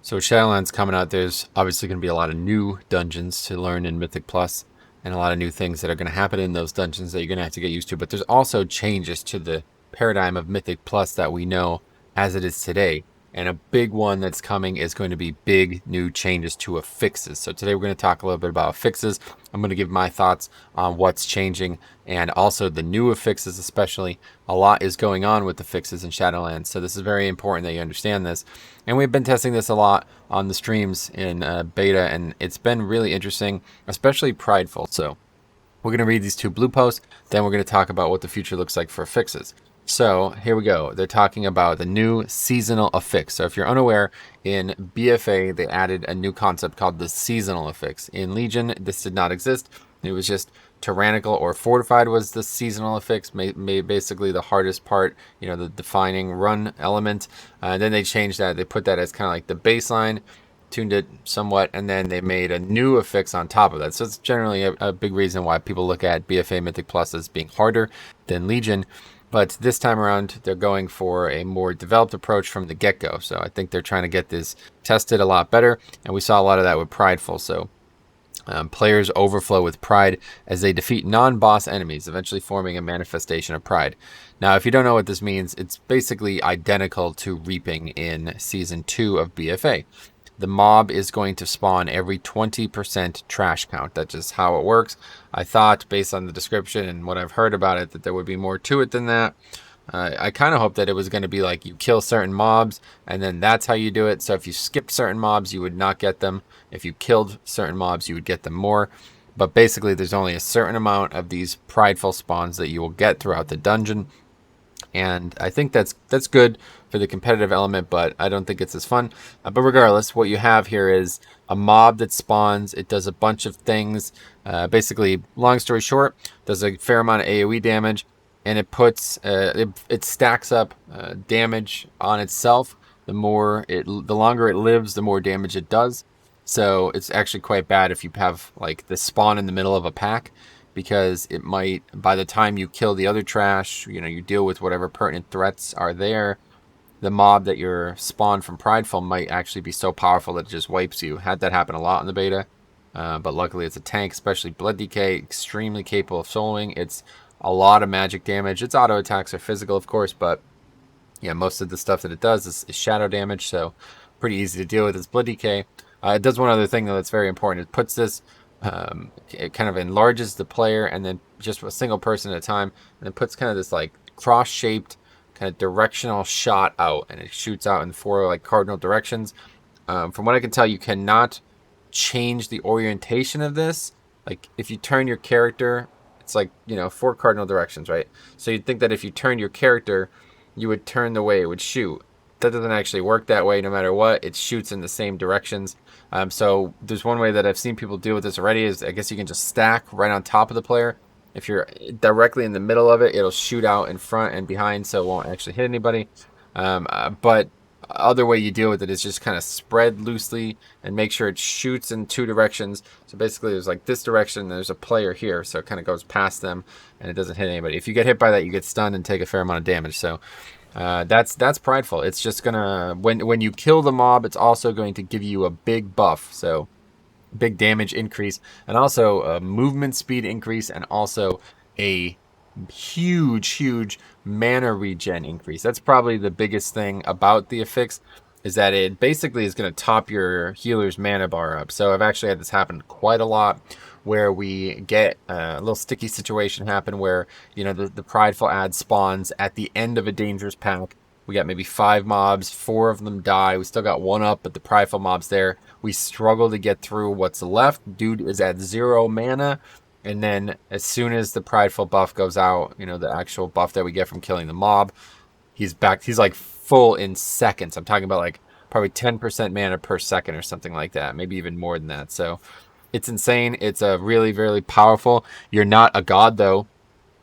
So Shadowlands coming out, there's obviously going to be a lot of new dungeons to learn in Mythic Plus, and a lot of new things that are going to happen in those dungeons that you're going to have to get used to. But there's also changes to the paradigm of Mythic Plus that we know as it is today. And a big one that's coming is going to be big new changes to affixes. So today we're going to talk a little bit about affixes. I'm going to give my thoughts on what's changing and also the new affixes, especially. A lot is going on with the fixes in Shadowlands. So this is very important that you understand this. And we've been testing this a lot on the streams in beta, and it's been really interesting, especially Prideful. So we're going to read these two blue posts, then we're going to talk about what the future looks like for affixes. So here we go. They're talking about the new seasonal affix. So if you're unaware, in BFA, they added a new concept called the seasonal affix. In Legion, this did not exist. It was just tyrannical or fortified was the seasonal affix, made basically the hardest part, the defining run element. Then they changed that. They put that as kind of like the baseline, tuned it somewhat, and then they made a new affix on top of that. So it's generally a big reason why people look at BFA Mythic Plus as being harder than Legion. But this time around, they're going for a more developed approach from the get-go. So I think they're trying to get this tested a lot better. And we saw a lot of that with Prideful. So players overflow with pride as they defeat non-boss enemies, eventually forming a manifestation of pride. Now, if you don't know what this means, it's basically identical to Reaping in Season 2 of BFA. The mob is going to spawn every 20% trash count. That's just how it works. I thought, based on the description and what I've heard about it, that there would be more to it than that. I kind of hoped that it was going to be like you kill certain mobs, and then that's how you do it. So if you skipped certain mobs, you would not get them. If you killed certain mobs, you would get them more. But basically, there's only a certain amount of these prideful spawns that you will get throughout the dungeon. And I think that's good for the competitive element, but I don't think it's as fun. But regardless, what you have here is a mob that spawns. It does a bunch of things. Basically, long story short, does a fair amount of AoE damage, and it puts it stacks up damage on itself. The longer it lives, the more damage it does. So it's actually quite bad if you have like the spawn in the middle of a pack, because it might, by the time you kill the other trash, you deal with whatever pertinent threats are there, the mob that you're spawned from Prideful might actually be so powerful that it just wipes you. Had that happen a lot in the beta, but luckily it's a tank, especially Blood Decay, extremely capable of soloing. It's a lot of magic damage. Its auto attacks are physical, of course, but yeah, most of the stuff that it does is shadow damage, so pretty easy to deal with. Its Blood Decay. It does one other thing, though, that's very important. It puts this it kind of enlarges the player, and then just a single person at a time, and then puts kind of this like cross-shaped kind of directional shot out, and it shoots out in 4 like cardinal directions. From what I can tell, you cannot change the orientation of this. Like if you turn your character, it's like 4 cardinal directions, right? So you'd think that if you turn your character, you would turn the way it would shoot. That doesn't actually work that way. No matter what, it shoots in the same directions. So there's one way that I've seen people deal with this already is, I guess you can just stack right on top of the player. If you're directly in the middle of it, it'll shoot out in front and behind, so it won't actually hit anybody. But other way you deal with it is just kind of spread loosely and make sure it shoots in 2 directions. So basically there's like this direction, and there's a player here, so it kind of goes past them and it doesn't hit anybody. If you get hit by that, you get stunned and take a fair amount of damage. So that's Prideful. It's just gonna, when you kill the mob, it's also going to give you a big buff, so big damage increase, and also a movement speed increase, and also a huge mana regen increase. That's probably the biggest thing about the affix, is that it basically is going to top your healer's mana bar up. So I've actually had this happen quite a lot, where we get a little sticky situation happen where, the Prideful ad spawns at the end of a dangerous pack. We got maybe 5 mobs, 4 of them die. We still got 1 up, but the Prideful mob's there. We struggle to get through what's left. Dude is at 0 mana. And then as soon as the Prideful buff goes out, the actual buff that we get from killing the mob, he's back. He's like full in seconds. I'm talking about like probably 10% mana per second or something like that. Maybe even more than that. So it's insane. It's a really, really powerful. You're not a god, though.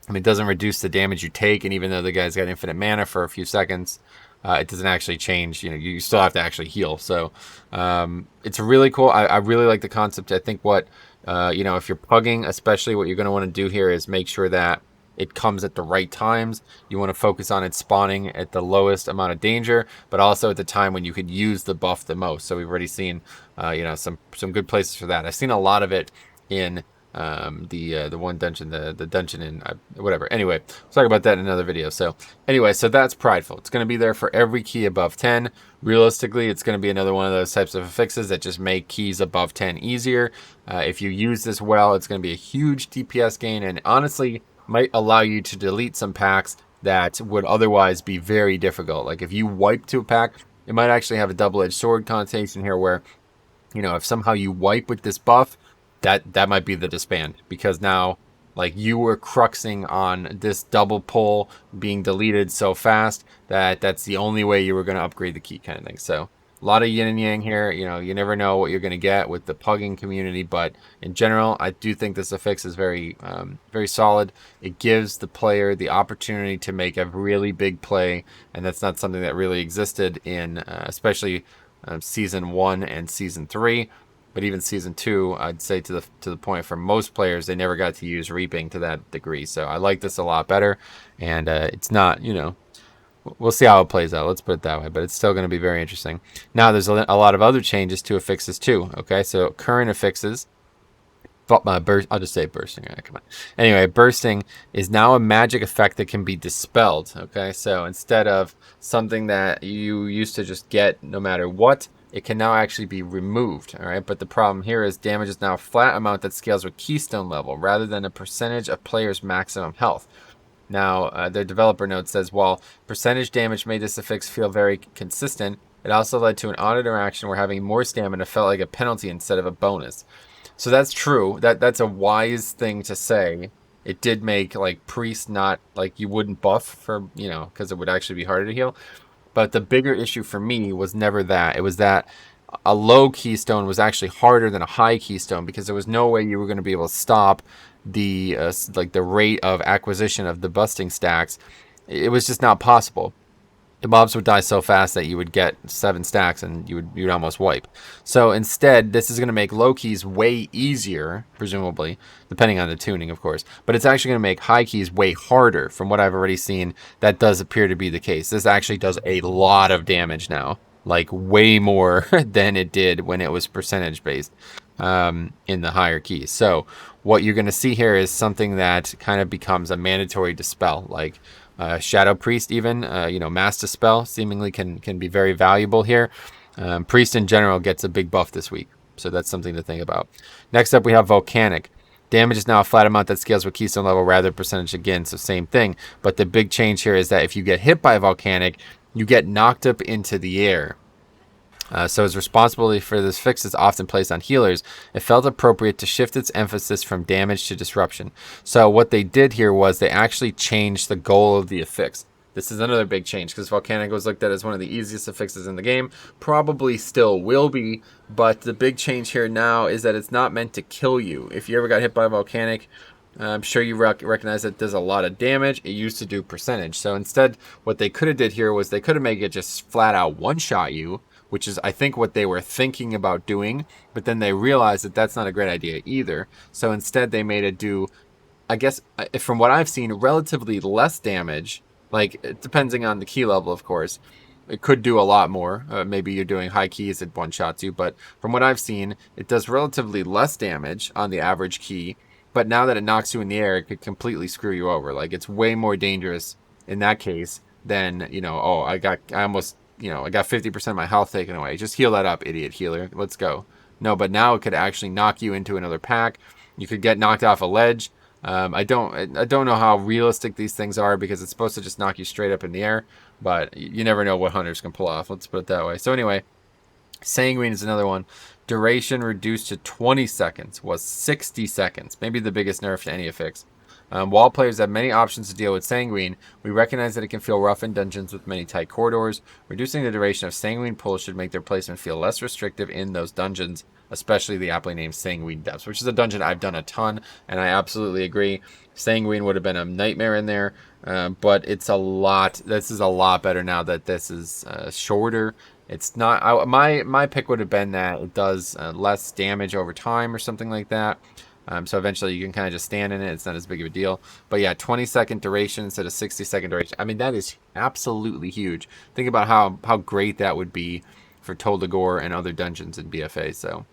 I mean, it doesn't reduce the damage you take, and even though the guy's got infinite mana for a few seconds, it doesn't actually change. You still have to actually heal. So it's really cool. I really like the concept. I think what if you're pugging, especially, what you're going to want to do here is make sure that it comes at the right times. You want to focus on it spawning at the lowest amount of danger, but also at the time when you could use the buff the most. So we've already seen, some good places for that. I've seen a lot of it in the one dungeon, the dungeon in whatever. Anyway, we'll talk about that in another video. So anyway, so that's Prideful. It's going to be there for every key above 10. Realistically, it's going to be another one of those types of affixes that just make keys above 10 easier. If you use this well, it's going to be a huge DPS gain, and honestly might allow you to delete some packs that would otherwise be very difficult. Like if you wipe to a pack, it might actually have a double-edged sword connotation here where, if somehow you wipe with this buff, that might be the disband, because now like you were cruxing on this double pull being deleted so fast that that's the only way you were going to upgrade the key kind of thing. So a lot of yin and yang here. You never know what you're going to get with the pugging community, but in general, I do think this affix is very, very solid. It gives the player the opportunity to make a really big play, and that's not something that really existed in, especially Season 1 and Season 3. But even Season 2, I'd say to the point for most players, they never got to use Reaping to that degree. So I like this a lot better, and it's not, we'll see how it plays out. Let's put it that way, but it's still going to be very interesting. Now, there's a lot of other changes to affixes too. Okay, so current affixes. I'll just say bursting. Right, come on. Anyway, bursting is now a magic effect that can be dispelled. Okay, so instead of something that you used to just get no matter what, it can now actually be removed. All right, but the problem here is damage is now a flat amount that scales with keystone level rather than a percentage of players' maximum health. Now, their developer note says, while percentage damage made this affix feel very consistent, it also led to an odd interaction where having more stamina felt like a penalty instead of a bonus. So that's true. That's a wise thing to say. It did make like priest not like you wouldn't buff for, because it would actually be harder to heal. But the bigger issue for me was never that. It was that a low keystone was actually harder than a high keystone, because there was no way you were going to be able to stop the the rate of acquisition of the busting stacks. It was just not possible. The mobs would die so fast that you would get 7 stacks and you'd almost wipe. So instead, this is going to make low keys way easier, presumably, depending on the tuning, of course. But it's actually going to make high keys way harder. From what I've already seen, that does appear to be the case. This actually does a lot of damage now, like way more than it did when it was percentage based in the higher keys. So what you're going to see here is something that kind of becomes a mandatory dispel, like Shadow Priest even, Mass Dispel seemingly can be very valuable here. Priest in general gets a big buff this week, so that's something to think about. Next up, we have Volcanic. Damage is now a flat amount that scales with keystone level rather than percentage again, so same thing. But the big change here is that if you get hit by Volcanic, you get knocked up into the air. So as responsibility for this fix is often placed on healers, it felt appropriate to shift its emphasis from damage to disruption. So what they did here was they actually changed the goal of the affix. This is another big change, because Volcanic was looked at as one of the easiest affixes in the game. Probably still will be, but the big change here now is that it's not meant to kill you. If you ever got hit by Volcanic, I'm sure you recognize that it does a lot of damage. It used to do percentage. So instead, what they could have did here was they could have made it just flat out one-shot you, which is, I think, what they were thinking about doing. But then they realized that that's not a great idea either. So instead, they made it do, I guess, from what I've seen, relatively less damage. Like, depending on the key level, of course. It could do a lot more. Maybe you're doing high keys, it one-shots you. But from what I've seen, it does relatively less damage on the average key. But now that it knocks you in the air, it could completely screw you over. Like, it's way more dangerous in that case than, I got 50% of my health taken away. Just heal that up, idiot healer. Let's go. No, but now it could actually knock you into another pack. You could get knocked off a ledge. I don't know how realistic these things are, because it's supposed to just knock you straight up in the air. But you never know what hunters can pull off. Let's put it that way. So anyway, Sanguine is another one. Duration reduced to 20 seconds, was 60 seconds. Maybe the biggest nerf to any affix. While players have many options to deal with Sanguine, we recognize that it can feel rough in dungeons with many tight corridors. Reducing the duration of Sanguine pulls should make their placement feel less restrictive in those dungeons, especially the aptly named Sanguine Depths, which is a dungeon I've done a ton, and I absolutely agree. Sanguine would have been a nightmare in there, but this is a lot better now that this is shorter. It's not, my pick would have been that it does less damage over time or something like that. So eventually you can kind of just stand in it. It's not as big of a deal. But yeah, 20-second duration instead of 60-second duration. I mean, that is absolutely huge. Think about how great that would be for Toldagor and other dungeons in BFA. So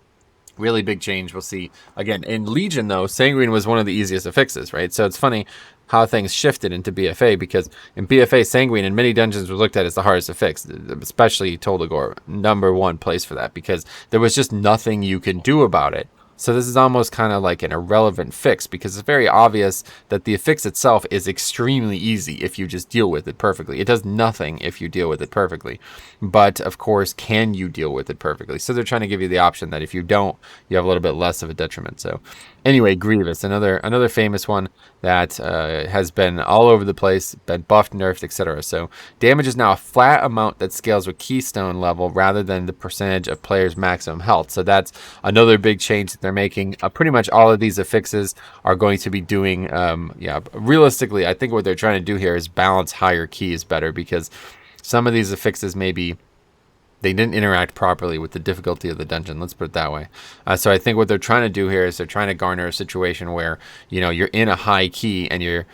really big change. We'll see. Again, in Legion, though, Sanguine was one of the easiest affixes, right? So it's funny how things shifted into BFA, because in BFA, Sanguine in many dungeons was looked at as the hardest affix, especially Toldagor, #1 place for that, because there was just nothing you can do about it. So this is almost kind of like an irrelevant fix, because it's very obvious that the affix itself is extremely easy if you just deal with it perfectly. It does nothing if you deal with it perfectly. But, of course, can you deal with it perfectly? So they're trying to give you the option that if you don't, you have a little bit less of a detriment. So anyway, Grievous, another famous one that has been all over the place, been buffed, nerfed, etc. So damage is now a flat amount that scales with keystone level rather than the percentage of players' maximum health. So that's another big change that they're making. Pretty much all of these affixes are going to be doing, realistically, I think what they're trying to do here is balance higher keys better, because some of these affixes maybe they didn't interact properly with the difficulty of the dungeon. Let's put it that way. So I think what they're trying to do here is they're trying to garner a situation where, you're in a high key, and you're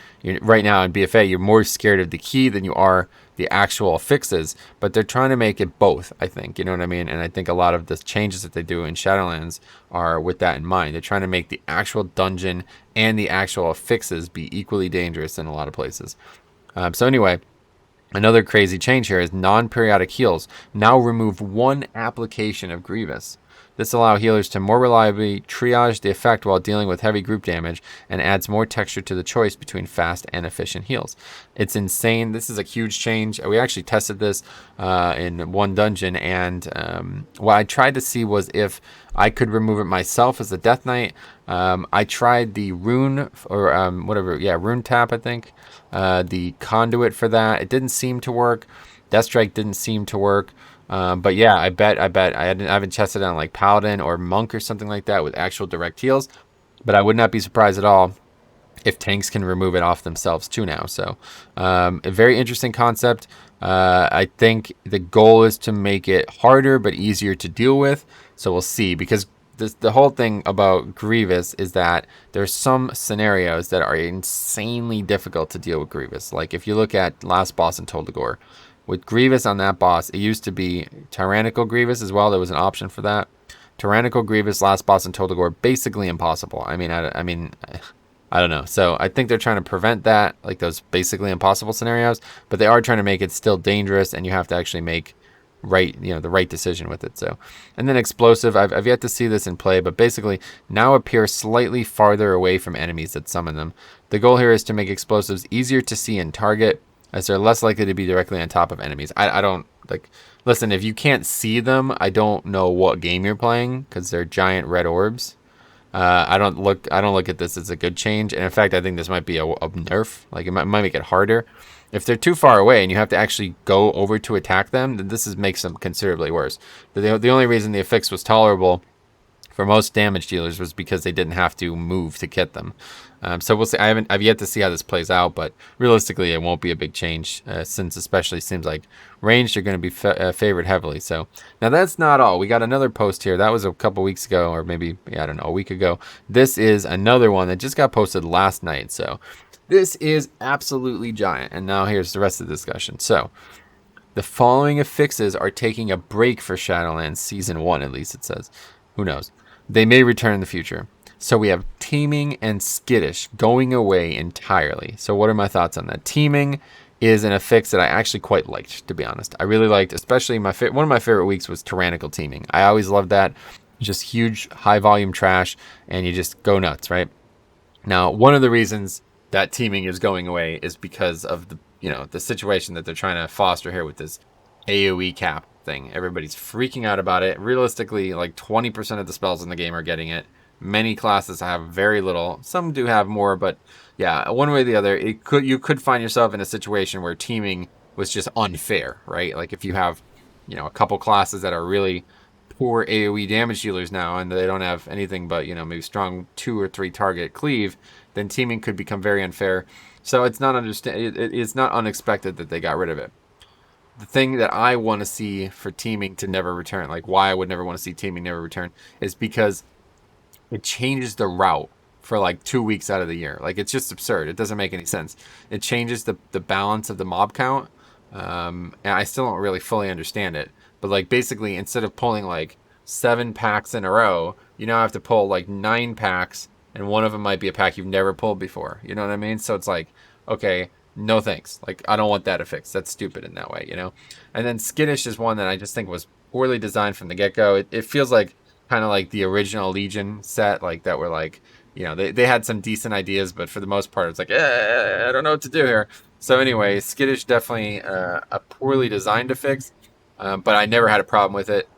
right now in BFA, you're more scared of the key than you are the actual affixes, but they're trying to make it both, I think. You know what I mean? And I think a lot of the changes that they do in Shadowlands are with that in mind. They're trying to make the actual dungeon and the actual affixes be equally dangerous in a lot of places. So anyway, another crazy change here is non-periodic heals now remove one application of Grievous. This allows healers to more reliably triage the effect while dealing with heavy group damage, and adds more texture to the choice between fast and efficient heals. It's insane. This is a huge change. We actually tested this in one dungeon, and what I tried to see was if I could remove it myself as a Death Knight. I tried the rune, or rune tap, I think. The conduit for that. It didn't seem to work. Deathstrike didn't seem to work. But yeah, I bet I haven't tested it on like Paladin or Monk or something like that with actual direct heals. But I would not be surprised at all if tanks can remove it off themselves too now. So a very interesting concept. I think the goal is to make it harder but easier to deal with. So we'll see, because the whole thing about Grievous is that there's some scenarios that are insanely difficult to deal with Grievous. Like if you look at last boss in Toldagor, with Grievous on that boss, it used to be Tyrannical Grievous as well. There was an option for that. Tyrannical Grievous, last boss in Toldagor, basically impossible. I mean, I don't know. So I think they're trying to prevent that, like those basically impossible scenarios. But they are trying to make it still dangerous, and you have to actually make the right decision with it. So, and then explosive, I've yet to see this in play, but basically now appear slightly farther away from enemies that summon them. The goal here is to make explosives easier to see and target, as they're less likely to be directly on top of enemies. I don't, like, listen, if you can't see them, I don't know what game you're playing, because they're giant red orbs. I don't look at this as a good change, and in fact, I think this might be a nerf. Like, it might make it harder. If they're too far away and you have to actually go over to attack them, then makes them considerably worse. The only reason the affix was tolerable for most damage dealers was because they didn't have to move to get them. So we'll see. I've yet to see how this plays out, but realistically, it won't be a big change, since especially seems like ranged are going to be favored heavily. So now that's not all. We got another post here. That was a couple weeks ago, or maybe, I don't know, a week ago. This is another one that just got posted last night. So this is absolutely giant. And now here's the rest of the discussion. So the following affixes are taking a break for Shadowlands Season 1, at least it says. Who knows? They may return in the future. So we have Teaming and Skittish going away entirely. So what are my thoughts on that? Teaming is an affix that I actually quite liked, to be honest. I really liked, especially one of my favorite weeks was Tyrannical Teaming. I always loved that. Just huge, high volume trash, and you just go nuts, right? Now, one of the reasons that Teaming is going away is because of the situation that they're trying to foster here with this AoE cap thing. Everybody's freaking out about it. Realistically, like 20% of the spells in the game are getting it. Many classes have very little. Some do have more, but yeah, one way or the other, you could find yourself in a situation where teaming was just unfair, right? Like if you have, a couple classes that are really poor AoE damage dealers now, and they don't have anything but, maybe strong 2 or 3 target cleave, then teaming could become very unfair. So it's not it's not unexpected that they got rid of it. The thing that I want to see for teaming to never return, like why I would never want to see teaming never return, is because it changes the route for like 2 weeks out of the year. Like, it's just absurd. It doesn't make any sense. It changes the balance of the mob count. And I still don't really fully understand it. But like, basically, instead of pulling like 7 packs in a row, you now have to pull like 9 packs, and one of them might be a pack you've never pulled before. You know what I mean? So it's like, okay, no thanks. Like, I don't want that affix. That's stupid in that way, you know? And then Skittish is one that I just think was poorly designed from the get-go. It feels like kind of like the original Legion set, like that were like, you know, they had some decent ideas, but for the most part, it's like, I don't know what to do here. So anyway, Skittish definitely a poorly designed affix, but I never had a problem with it,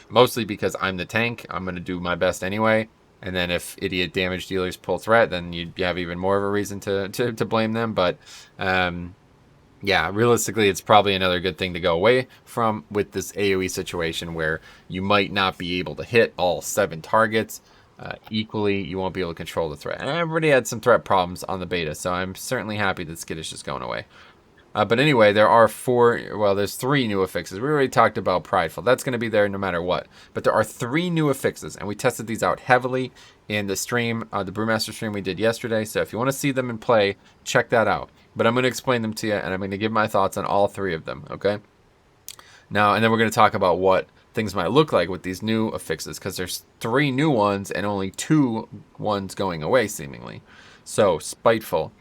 mostly because I'm the tank. I'm going to do my best anyway. And then if idiot damage dealers pull threat, then you have even more of a reason to blame them. But yeah, realistically, it's probably another good thing to go away from with this AoE situation where you might not be able to hit all 7 targets equally. You won't be able to control the threat. And everybody had some threat problems on the beta, so I'm certainly happy that Skittish is going away. But anyway, there's 3 new affixes. We already talked about Prideful. That's going to be there no matter what. But there are 3 new affixes, and we tested these out heavily in the stream, the Brewmaster stream we did yesterday. So if you want to see them in play, check that out. But I'm going to explain them to you, and I'm going to give my thoughts on all 3 of them, okay? Now, and then we're going to talk about what things might look like with these new affixes, because there's 3 new ones and only 2 ones going away, seemingly. So, Spiteful.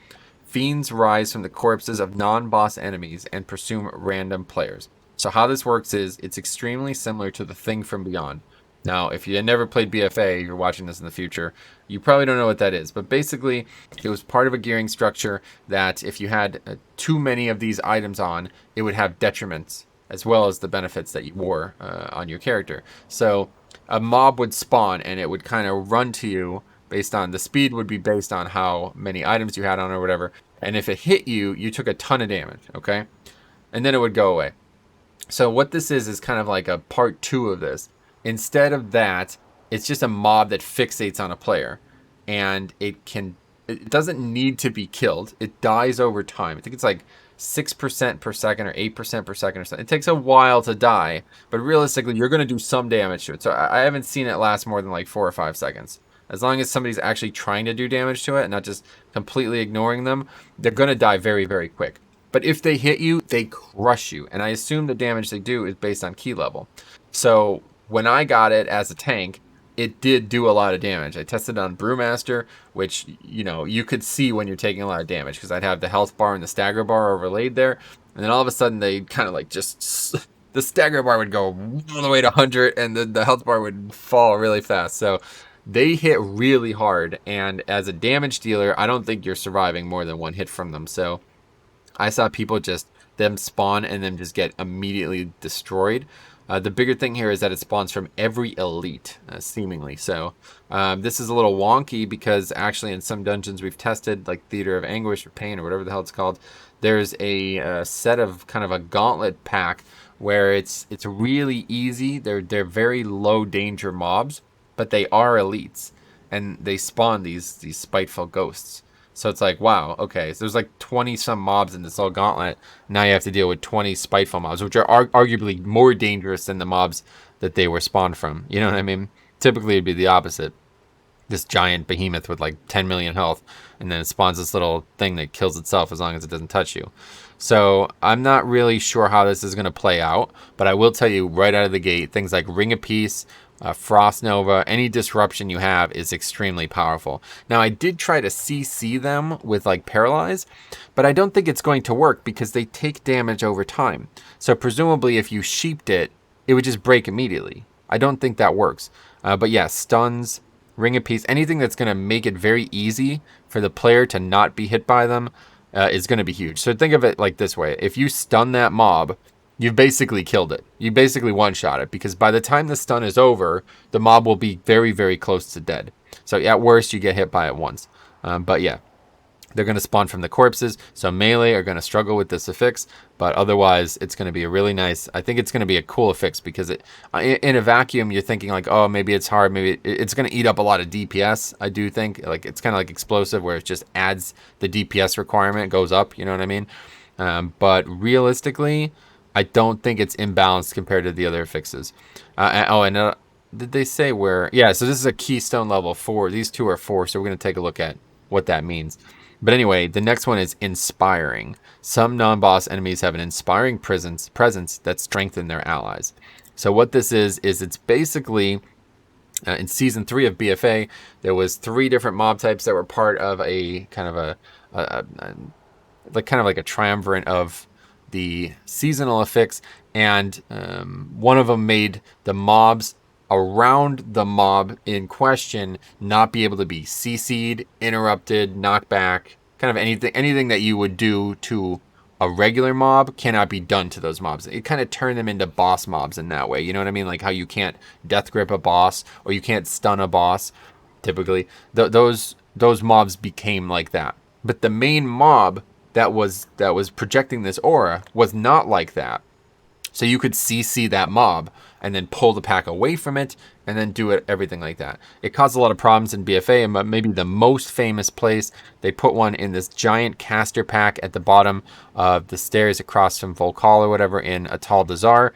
Fiends rise from the corpses of non-boss enemies and pursue random players. So how this works is it's extremely similar to the Thing from Beyond. Now, if you had never played BFA, you're watching this in the future, you probably don't know what that is. But basically, it was part of a gearing structure that if you had too many of these items on, it would have detriments as well as the benefits that you wore on your character. So a mob would spawn and it would kind of run to you based on the speed would be based on how many items you had on or whatever. And if it hit you, you took a ton of damage, okay? And then it would go away. So what this is kind of like a part 2 of this. Instead of that, it's just a mob that fixates on a player. And it doesn't need to be killed. It dies over time. I think it's like 6% per second or 8% per second or something. It takes a while to die, but realistically, you're going to do some damage to it. So I haven't seen it last more than like 4 or 5 seconds. As long as somebody's actually trying to do damage to it and not just completely ignoring them, they're going to die very, very quick. But if they hit you, they crush you. And I assume the damage they do is based on key level. So when I got it as a tank, it did do a lot of damage. I tested it on Brewmaster, which, you know, you could see when you're taking a lot of damage because I'd have the health bar and the stagger bar overlaid there. And then all of a sudden they kind of like just... the stagger bar would go all the way to 100 and the health bar would fall really fast. So they hit really hard, and as a damage dealer, I don't think you're surviving more than 1 hit from them. So I saw people just, them spawn and then just get immediately destroyed. The bigger thing here is that it spawns from every elite, seemingly. So this is a little wonky because actually in some dungeons we've tested, like Theater of Anguish or Pain or whatever the hell it's called, there's a set of kind of a gauntlet pack where it's really easy. They're very low danger mobs, but they are elites, and they spawn these spiteful ghosts. So it's like, wow, okay, so there's like 20 some mobs in this whole gauntlet. Now you have to deal with 20 spiteful mobs, which are arguably more dangerous than the mobs that they were spawned from. You know what I mean? Typically it'd be the opposite. This giant behemoth with like 10 million health, and then it spawns this little thing that kills itself as long as it doesn't touch you. So I'm not really sure how this is going to play out, but I will tell you right out of the gate, things like Ring of Peace, Frost Nova, any disruption you have is extremely powerful. Now, I did try to CC them with like Paralyze, but I don't think it's going to work because they take damage over time. So presumably if you sheeped it, it would just break immediately. I don't think that works. But yeah, stuns, Ring of Peace, anything that's going to make it very easy for the player to not be hit by them is going to be huge. So think of it like this way. If you stun that mob, you've basically killed it. You basically one-shot it, because by the time the stun is over, the mob will be very, very close to dead. So at worst, you get hit by it once. But yeah, they're going to spawn from the corpses. So melee are going to struggle with this affix, but otherwise, it's going to be a really nice... I think it's going to be a cool affix, because in a vacuum, you're thinking like, oh, maybe it's hard. Maybe it's going to eat up a lot of DPS, I do think. Like, it's kind of like explosive, where it just adds the DPS requirement, goes up, you know what I mean? But realistically, I don't think it's imbalanced compared to the other affixes. And did they say where? Yeah, so this is a keystone level 4. These two are 4, so we're going to take a look at what that means. But anyway, the next one is inspiring. Some non-boss enemies have an inspiring presence that strengthen their allies. So what this is it's basically in season 3 of BFA, there was 3 different mob types that were part of a kind of like a triumvirate of the seasonal affix, and one of them made the mobs around the mob in question not be able to be CC'd, interrupted, knocked back, kind of anything that you would do to a regular mob cannot be done to those mobs. It kind of turned them into boss mobs in that way. You know what I mean? Like how you can't death grip a boss or you can't stun a boss. Typically, those mobs became like that. But the main mob that was projecting this aura was not like that. So you could CC that mob and then pull the pack away from it and then do it, everything like that. It caused a lot of problems in BFA, and maybe the most famous place, they put one in this giant caster pack at the bottom of the stairs across from Volcal or whatever in Atal Dazar.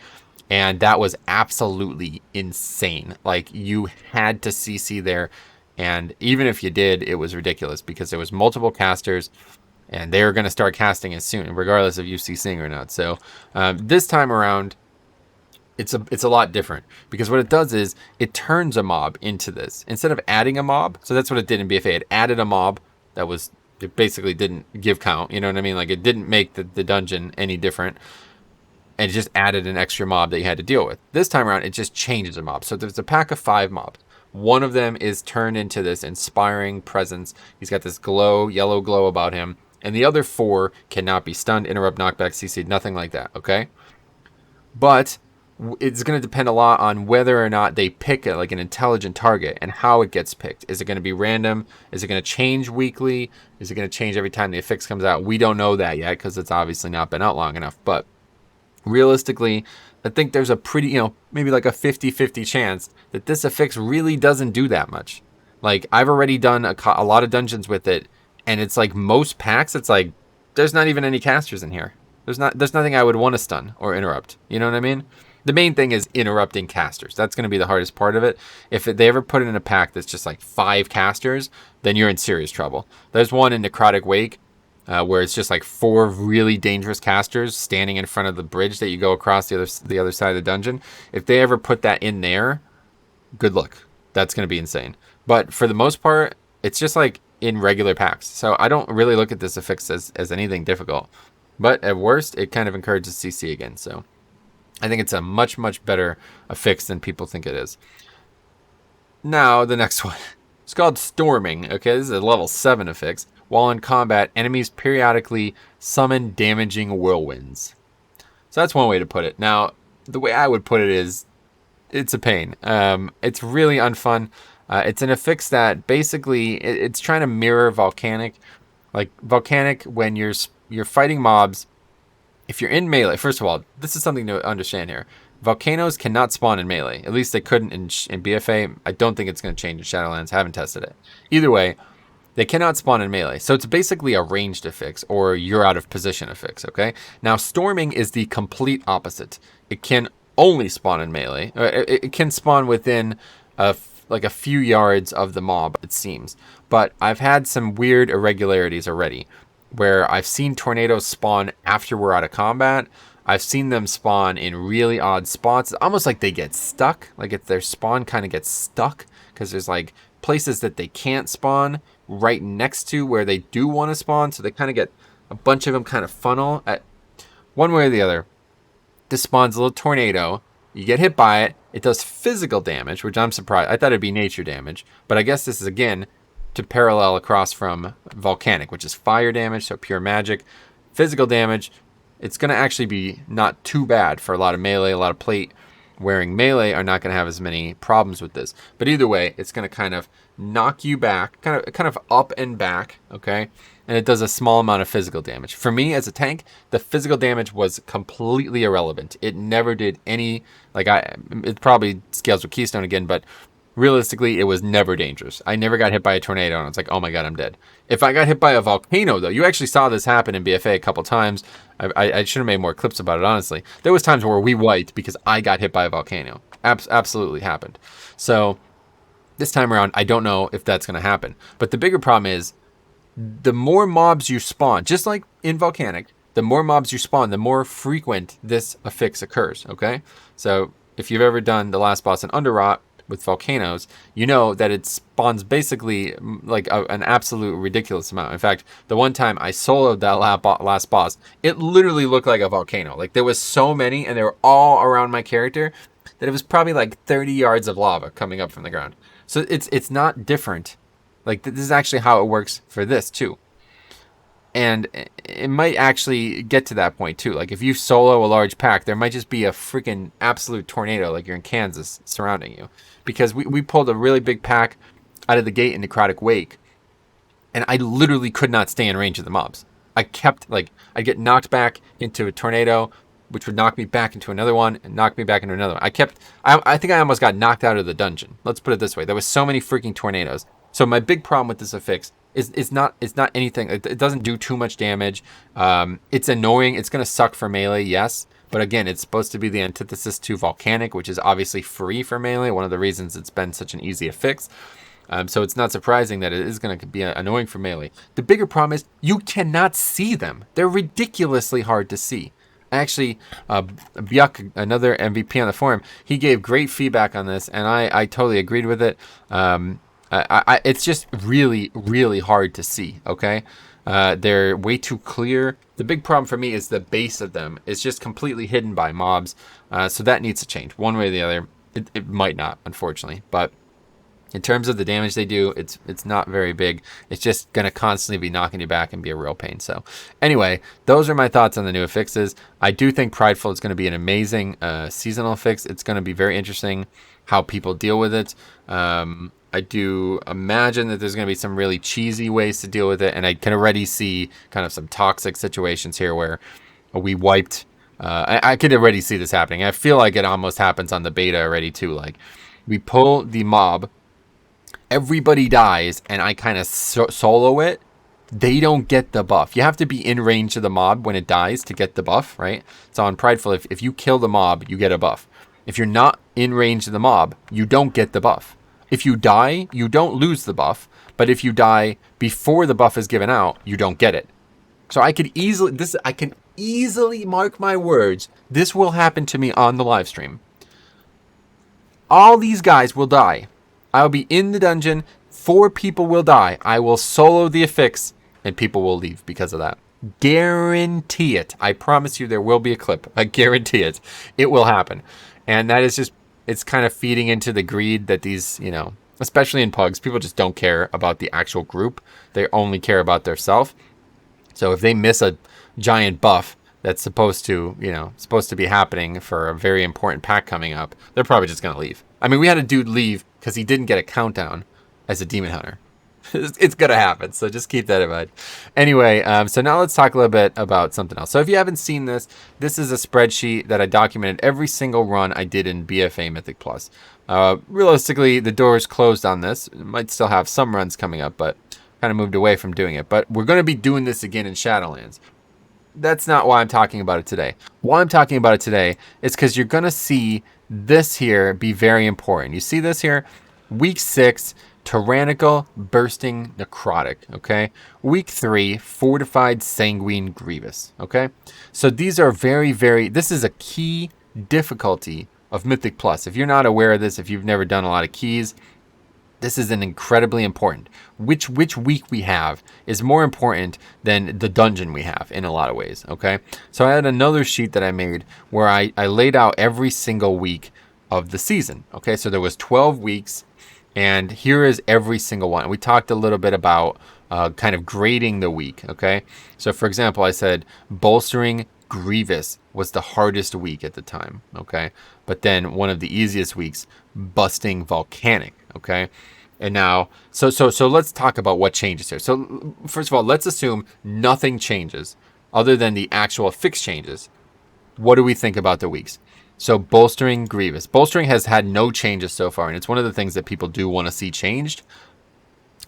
And that was absolutely insane. Like, you had to CC there. And even if you did, it was ridiculous because there was multiple casters. And they're going to start casting as soon, regardless of you CCing or not. So this time around, it's a lot different. Because what it does is, it turns a mob into this. Instead of adding a mob, so that's what it did in BFA. It added a mob that was, it basically didn't give count. You know what I mean? Like, it didn't make the dungeon any different. And it just added an extra mob that you had to deal with. This time around, it just changes a mob. So there's a pack of 5 mobs. One of them is turned into this inspiring presence. He's got this glow, yellow glow about him. And the other 4 cannot be stunned, interrupt, knockback, CC'd, nothing like that, okay? But it's going to depend a lot on whether or not they pick like an intelligent target and how it gets picked. Is it going to be random? Is it going to change weekly? Is it going to change every time the affix comes out? We don't know that yet because it's obviously not been out long enough. But realistically, I think there's a pretty, maybe like a 50-50 chance that this affix really doesn't do that much. Like, I've already done a lot of dungeons with it. And it's like most packs, it's like, there's not even any casters in here. There's nothing I would want to stun or interrupt. You know what I mean? The main thing is interrupting casters. That's going to be the hardest part of it. If they ever put it in a pack that's just like 5 casters, then you're in serious trouble. There's one in Necrotic Wake where it's just like 4 really dangerous casters standing in front of the bridge that you go across the other side of the dungeon. If they ever put that in there, good luck. That's going to be insane. But for the most part, it's just like in regular packs. So I don't really look at this affix as anything difficult. But at worst, it kind of encourages CC again. So I think it's a much, much better affix than people think it is. Now, the next one. It's called Storming. Okay, this is a level 7 affix. While in combat, enemies periodically summon damaging whirlwinds. So that's one way to put it. Now, the way I would put it is, it's a pain. It's really unfun. It's an affix that basically it's trying to mirror Volcanic. Like Volcanic, when you're fighting mobs, if you're in melee, first of all, this is something to understand here. Volcanoes cannot spawn in melee. At least they couldn't in BFA. I don't think it's going to change in Shadowlands. Haven't tested it. Either way, they cannot spawn in melee. So it's basically a ranged affix or you're out of position affix, okay? Now, Storming is the complete opposite. It can only spawn in melee. It can spawn within like a few yards of the mob, it seems. But I've had some weird irregularities already, where I've seen tornadoes spawn after we're out of combat. I've seen them spawn in really odd spots. It's almost like they get stuck. Like if their spawn kind of gets stuck, because there's like places that they can't spawn right next to where they do want to spawn. So they kind of get a bunch of them kind of funnel at one way or the other. This spawns a little tornado. You get hit by it. It does physical damage, which I'm surprised. I thought it'd be nature damage. But I guess this is, again, to parallel across from Volcanic, which is fire damage, so pure magic. Physical damage, it's going to actually be not too bad for a lot of melee. A lot of plate wearing melee are not going to have as many problems with this. But either way, it's going to kind of knock you back, kind of up and back, okay? And it does a small amount of physical damage. For me, as a tank, the physical damage was completely irrelevant. It never did any, it probably scales with Keystone again, but realistically, it was never dangerous. I never got hit by a tornado, and it's like, oh my god, I'm dead. If I got hit by a volcano, though, you actually saw this happen in BFA a couple times. I should have made more clips about it, honestly. There was times where we wiped because I got hit by a volcano. Absolutely happened. So this time around, I don't know if that's going to happen. But the bigger problem is the more mobs you spawn, just like in Volcanic, the more mobs you spawn, the more frequent this affix occurs, okay? So if you've ever done the last boss in Underrot with volcanoes, you know that it spawns basically like an absolute ridiculous amount. In fact, the one time I soloed that last boss, it literally looked like a volcano. Like there was so many and they were all around my character that it was probably like 30 yards of lava coming up from the ground. So it's not different. Like this is actually how it works for this too. And it might actually get to that point too. Like if you solo a large pack, there might just be a freaking absolute tornado like you're in Kansas surrounding you. Because we pulled a really big pack out of the gate in Necrotic Wake. And I literally could not stay in range of the mobs. I kept, like, I'd get knocked back into a tornado, which would knock me back into another one and knock me back into another one. I think I almost got knocked out of the dungeon. Let's put it this way. There was so many freaking tornadoes. So my big problem with this affix is it's not anything. It doesn't do too much damage. It's annoying. It's going to suck for melee, yes. But again, it's supposed to be the antithesis to Volcanic, which is obviously free for melee. One of the reasons it's been such an easy affix. So it's not surprising that it is going to be annoying for melee. The bigger problem is you cannot see them. They're ridiculously hard to see. Actually, Byuk, another MVP on the forum, he gave great feedback on this, and I totally agreed with it. It's just really, really hard to see, okay? They're way too clear. The big problem for me is the base of them is just completely hidden by mobs. So that needs to change one way or the other. It might not, unfortunately, but in terms of the damage they do, it's not very big. It's just going to constantly be knocking you back and be a real pain. So anyway, those are my thoughts on the new affixes. I do think Prideful is going to be an amazing seasonal affix. It's going to be very interesting how people deal with it. I do imagine that there's going to be some really cheesy ways to deal with it. And I can already see kind of some toxic situations here where we wiped. I could already see this happening. I feel like it almost happens on the beta already too. Like we pull the mob, everybody dies, and I kind of solo it. They don't get the buff. You have to be in range of the mob when it dies to get the buff, right? So on Prideful, if you kill the mob, you get a buff. If you're not in range of the mob, you don't get the buff. If you die, you don't lose the buff. But if you die before the buff is given out, you don't get it. So I can easily mark my words. This will happen to me on the live stream. All these guys will die. I'll be in the dungeon. 4 people will die. I will solo the affix, and people will leave because of that. Guarantee it. I promise you there will be a clip. I guarantee it. It will happen. And that is just, it's kind of feeding into the greed that these, you know, especially in pugs, people just don't care about the actual group. They only care about their self. So if they miss a giant buff that's supposed to be happening for a very important pack coming up, they're probably just going to leave. I mean, we had a dude leave because he didn't get a countdown as a demon hunter. It's going to happen, so just keep that in mind. Anyway, so now let's talk a little bit about something else. So if you haven't seen this, this is a spreadsheet that I documented every single run I did in BFA Mythic Plus. Realistically, the door is closed on this. It might still have some runs coming up, but kind of moved away from doing it. But we're going to be doing this again in Shadowlands. That's not why I'm talking about it today. Why I'm talking about it today is because you're going to see this here be very important. You see this here? Week 6, Tyrannical, Bursting, Necrotic, okay? Week 3, Fortified, Sanguine, Grievous, okay? So these are very, very, this is a key difficulty of Mythic Plus. If you're not aware of this, if you've never done a lot of keys, this is an incredibly important. Which week we have is more important than the dungeon we have in a lot of ways, okay? So I had another sheet that I made where I laid out every single week of the season, okay? So there was 12 weeks, and here is every single one. We talked a little bit about kind of grading the week, okay? So for example, I said bolstering Grievous was the hardest week at the time, okay? But then one of the easiest weeks, busting Volcanic, okay? And now, so let's talk about what changes here. So first of all, let's assume nothing changes other than the actual affix changes. What do we think about the weeks? So bolstering Grievous. Bolstering has had no changes so far, and it's one of the things that people do want to see changed.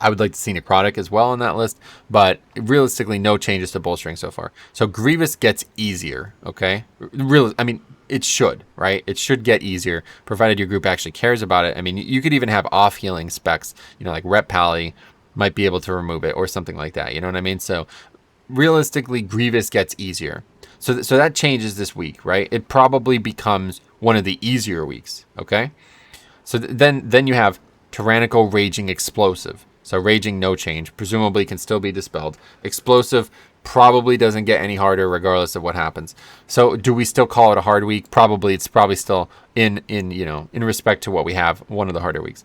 I would like to see Necrotic as well on that list, but realistically, no changes to bolstering so far. So Grievous gets easier, okay? I mean, it should, right? It should get easier, provided your group actually cares about it. I mean, you could even have off healing specs, like Rep Pally might be able to remove it or something like that. You know what I mean? So realistically, Grievous gets easier. So that changes this week, right? It probably becomes one of the easier weeks, okay? So then you have Tyrannical Raging Explosive. So Raging, no change. Presumably can still be dispelled. Explosive probably doesn't get any harder regardless of what happens. So do we still call it a hard week? Probably. It's probably still in respect to what we have, one of the harder weeks.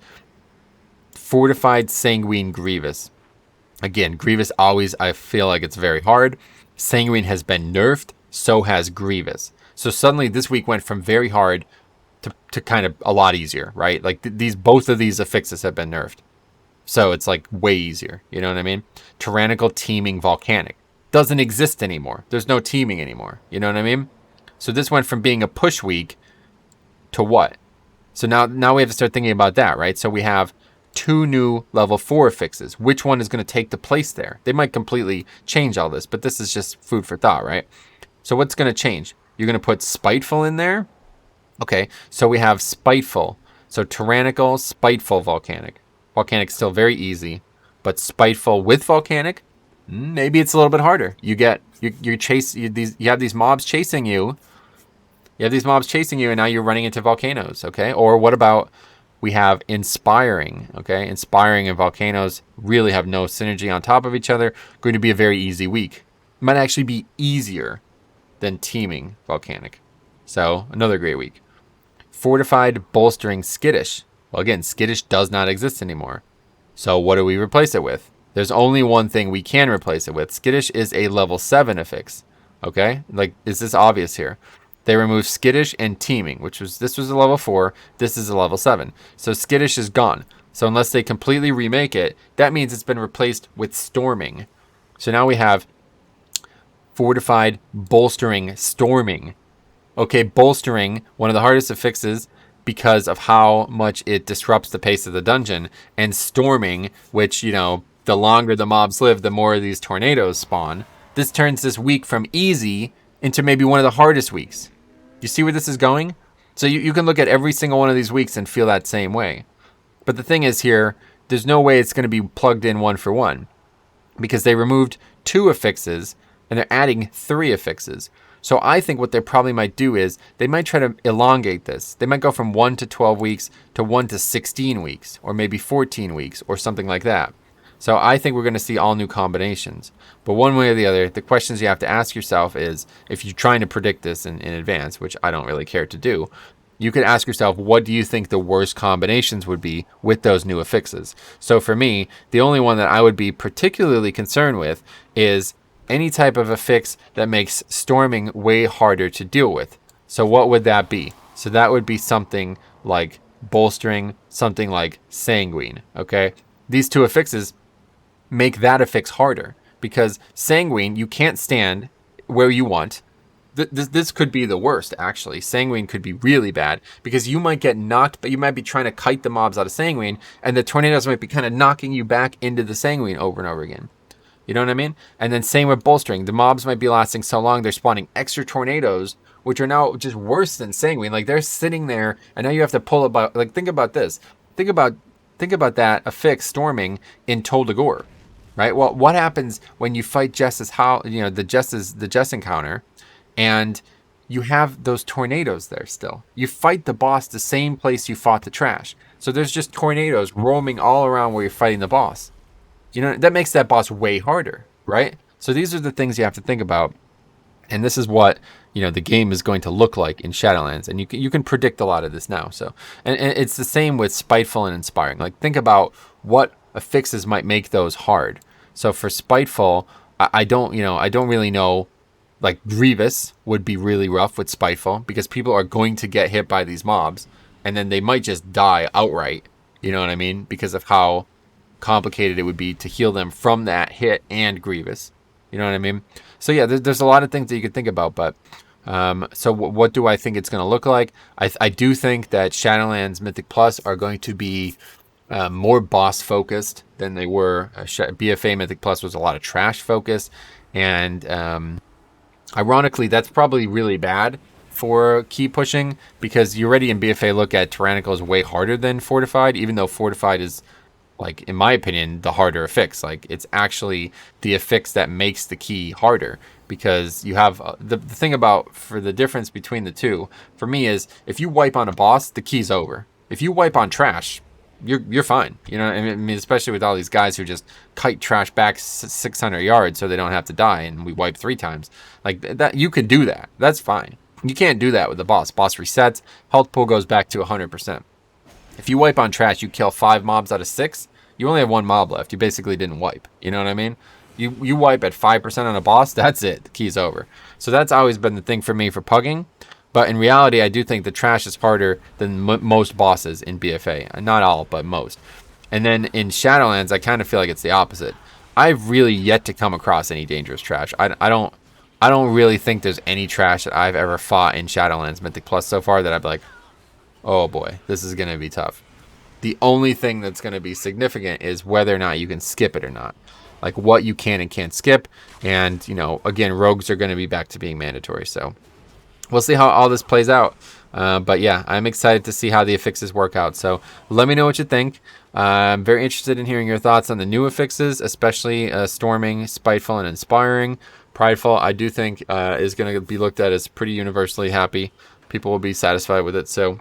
Fortified Sanguine Grievous. Again, Grievous always, I feel like it's very hard. Sanguine has been nerfed, so has Grievous. So suddenly this week went from very hard to kind of a lot easier, right? Like both of these affixes have been nerfed. So it's like way easier. You know what I mean? Tyrannical Teaming Volcanic doesn't exist anymore. There's no teaming anymore. You know what I mean? So this went from being a push week to what? So now we have to start thinking about that, right? So we have 2 new level 4 affixes. Which one is going to take the place there? They might completely change all this, but this is just food for thought, right? So what's going to change? You're going to put Spiteful in there? Okay, so we have Spiteful. So Tyrannical, Spiteful, Volcanic. Volcanic's still very easy, but Spiteful with Volcanic, maybe it's a little bit harder. You have these mobs chasing you. You have these mobs chasing you, and now you're running into volcanoes, okay? Or what about we have Inspiring, okay? Inspiring and Volcanoes really have no synergy on top of each other. Going to be a very easy week. Might actually be easier than Teaming Volcanic. So another great week. Fortified Bolstering Skittish. Well, again, Skittish does not exist anymore. So what do we replace it with? There's only one thing we can replace it with. Skittish is a level 7 affix. Okay? Like, is this obvious here? They removed Skittish and Teaming, this was a level 4. This is a level 7. So Skittish is gone. So unless they completely remake it, that means it's been replaced with Storming. So now we have Fortified Bolstering Storming. Okay, Bolstering, one of the hardest affixes because of how much it disrupts the pace of the dungeon. And Storming, which, the longer the mobs live, the more of these tornadoes spawn. This turns this week from easy into maybe one of the hardest weeks. You see where this is going? So you can look at every single one of these weeks and feel that same way. But the thing is here, there's no way it's going to be plugged in one for one. Because they removed 2 affixes and they're adding 3 affixes. So I think what they probably might do is they might try to elongate this. They might go from 1 to 12 weeks to 1 to 16 weeks or maybe 14 weeks or something like that. So I think we're going to see all new combinations. But one way or the other, the questions you have to ask yourself is, if you're trying to predict this in advance, which I don't really care to do, you could ask yourself, what do you think the worst combinations would be with those new affixes? So for me, the only one that I would be particularly concerned with is any type of affix that makes Storming way harder to deal with. So what would that be? So that would be something like Bolstering, something like Sanguine, okay? These 2 affixes make that affix harder because Sanguine, you can't stand where you want. This could be the worst, actually. Sanguine could be really bad because you might get knocked, but you might be trying to kite the mobs out of Sanguine, and the tornadoes might be kind of knocking you back into the Sanguine over and over again. You know what I mean? And then same with Bolstering. The mobs might be lasting so long, they're spawning extra tornadoes, which are now just worse than Sanguine. Like, they're sitting there, and now you have to pull it by... Like, think about this. Think about that affix Storming in Tol Dagor, right? Well, what happens when you fight Jess's the Jess encounter, and you have those tornadoes there still? You fight the boss the same place you fought the trash. So there's just tornadoes roaming all around where you're fighting the boss. That makes that boss way harder, right? So these are the things you have to think about. And this is what, the game is going to look like in Shadowlands. And you can predict a lot of this now. So, and it's the same with Spiteful and Inspiring. Like, think about what affixes might make those hard. So for Spiteful, I don't really know. Like, Grievous would be really rough with Spiteful because people are going to get hit by these mobs. And then they might just die outright. You know what I mean? Because of how complicated it would be to heal them from that hit and Grievous. You know what I mean? So yeah, there's a lot of things that you could think about, but so what do I think it's going to look like? I do think that Shadowlands Mythic Plus are going to be more boss focused than they were. BFA Mythic Plus was a lot of trash focus, and ironically, that's probably really bad for key pushing, because you already in BFA look at Tyrannical is way harder than Fortified, even though Fortified is, like, in my opinion, the harder affix. Like, it's actually the affix that makes the key harder, because you have the thing about, for the difference between the two for me is, if you wipe on a boss, the key's over. If you wipe on trash, you're fine. You know, I mean, especially with all these guys who just kite trash back 600 yards so they don't have to die, and we wipe 3 times. Like that, you can do that. That's fine. You can't do that with the boss. Boss resets, health pool goes back to 100%. If you wipe on trash, you kill 5 mobs out of 6. You only have 1 mob left. You basically didn't wipe. You know what I mean? You wipe at 5% on a boss, that's it. The key's over. So that's always been the thing for me for pugging. But in reality, I do think the trash is harder than most bosses in BFA. Not all, but most. And then in Shadowlands, I kind of feel like it's the opposite. I've really yet to come across any dangerous trash. I don't really think there's any trash that I've ever fought in Shadowlands Mythic Plus so far that I'd be like, oh boy, this is going to be tough. The only thing that's going to be significant is whether or not you can skip it or not. Like what you can and can't skip. And, you know, again, rogues are going to be back to being mandatory. So we'll see how all this plays out. But yeah, I'm excited to see how the affixes work out. So let me know what you think. I'm very interested in hearing your thoughts on the new affixes, especially Storming, Spiteful, and Inspiring. Prideful, I do think, is going to be looked at as pretty universally happy. People will be satisfied with it. So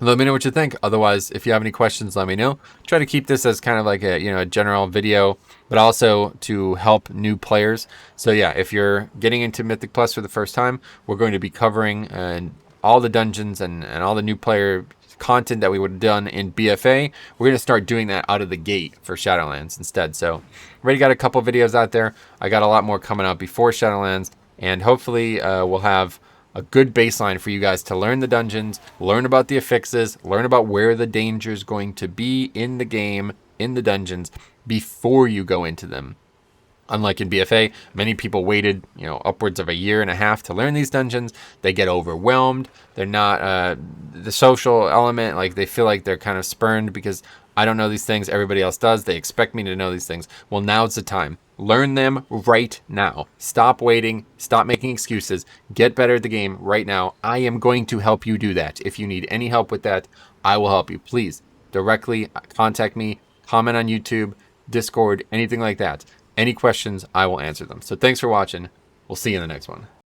let me know what you think. Otherwise, if you have any questions, let me know. Try to keep this as kind of like a, you know, a general video, but also to help new players. So yeah, if you're getting into Mythic Plus for the first time, we're going to be covering all the dungeons and all the new player content that we would have done in BFA. We're going to start doing that out of the gate for Shadowlands instead. So already got a couple videos out there. I got a lot more coming out before Shadowlands, and hopefully we'll have a good baseline for you guys to learn the dungeons, learn about the affixes, learn about where the danger is going to be in the game, in the dungeons, before you go into them. Unlike in BFA, many people waited, you know, upwards of a year and a half to learn these dungeons. They get overwhelmed. They're not the social element, like they feel like they're kind of spurned because I don't know these things, everybody else does. They expect me to know these things. Well, now's the time. Learn them right now. Stop waiting. Stop making excuses. Get better at the game right now. I am going to help you do that. If you need any help with that, I will help you. Please directly contact me, comment on YouTube, Discord, anything like that. Any questions, I will answer them. So thanks for watching. We'll see you in the next one.